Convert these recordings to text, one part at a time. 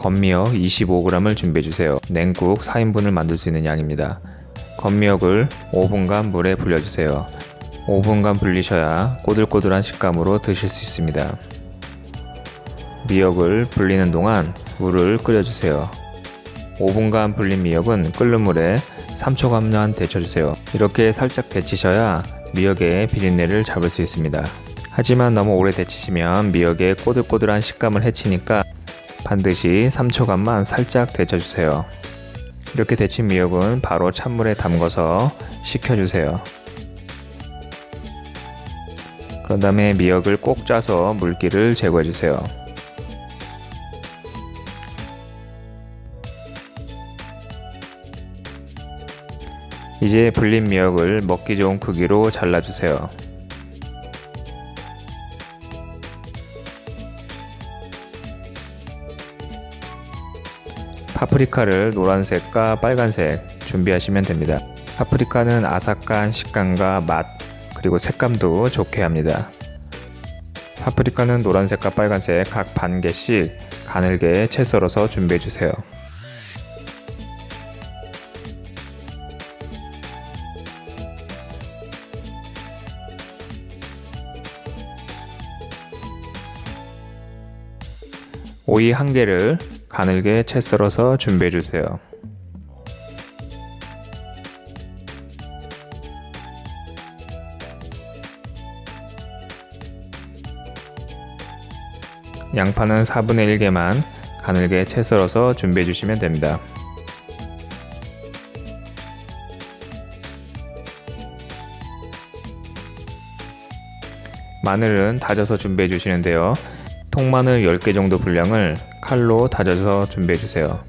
건미역 25g을 준비해주세요. 냉국 4인분을 만들 수 있는 양입니다. 건미역을 5분간 물에 불려주세요. 5분간 불리셔야 꼬들꼬들한 식감으로 드실 수 있습니다. 미역을 불리는 동안 물을 끓여주세요. 5분간 불린 미역은 끓는 물에 3초간만 데쳐주세요. 이렇게 살짝 데치셔야 미역의 비린내를 잡을 수 있습니다. 하지만 너무 오래 데치시면 미역의 꼬들꼬들한 식감을 해치니까 반드시 3초간만 살짝 데쳐주세요. 이렇게 데친 미역은 바로 찬물에 담궈서 식혀주세요. 그런 다음에 미역을 꼭 짜서 물기를 제거해주세요. 이제 불린 미역을 먹기 좋은 크기로 잘라주세요. 파프리카를 노란색과 빨간색 준비하시면 됩니다. 파프리카는 아삭한 식감과 맛, 그리고 색감도 좋게 합니다. 파프리카는 노란색과 빨간색 각 반 개씩 가늘게 채 썰어서 준비해주세요. 오이 1개를 가늘게 채 썰어서 준비해주세요. 양파는 4분의 1개만 가늘게 채 썰어서 준비해주시면 됩니다. 마늘은 다져서 준비해주시는데요. 통마늘 10개 정도 분량을 칼로 다져서 준비해주세요.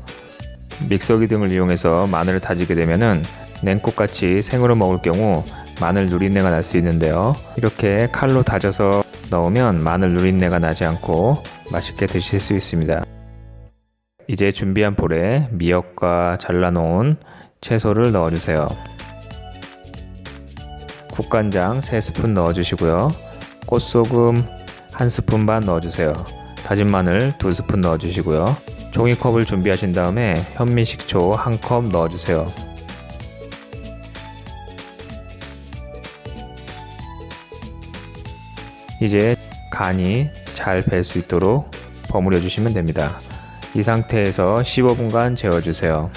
믹서기 등을 이용해서 마늘을 다지게 되면 냉국같이 생으로 먹을 경우 마늘 누린내가 날 수 있는데요. 이렇게 칼로 다져서 넣으면 마늘 누린내가 나지 않고 맛있게 드실 수 있습니다. 이제 준비한 볼에 미역과 잘라놓은 채소를 넣어주세요. 국간장 3스푼 넣어주시고요. 꽃소금 1스푼 반 넣어주세요. 다진 마늘 2스푼 넣어주시고요. 종이컵을 준비하신 다음에 현미식초 1컵 넣어주세요. 이제 간이 잘 배 수 있도록 버무려 주시면 됩니다. 이 상태에서 15분간 재워주세요.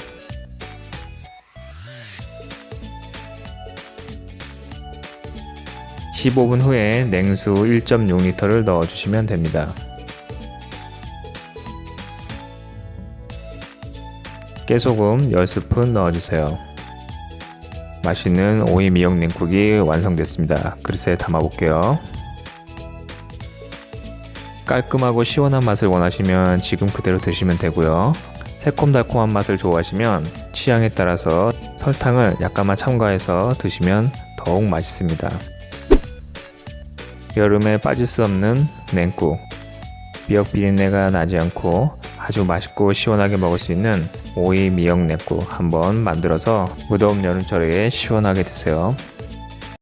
(15분) 후에 냉수 1.6리터를 넣어주시면 됩니다. 깨소금 10스푼 넣어주세요. 맛있는 오이 미역 냉국이 완성됐습니다. 그릇에 담아볼게요. 깔끔하고 시원한 맛을 원하시면 지금 그대로 드시면 되고요. 새콤달콤한 맛을 좋아하시면 취향에 따라서 설탕을 약간만 첨가해서 드시면 더욱 맛있습니다. 여름에 빠질 수 없는 냉국, 미역 비린내가 나지 않고 아주 맛있고 시원하게 먹을 수 있는 오이 미역 냉국 한번 만들어서 무더운 여름철에 시원하게 드세요.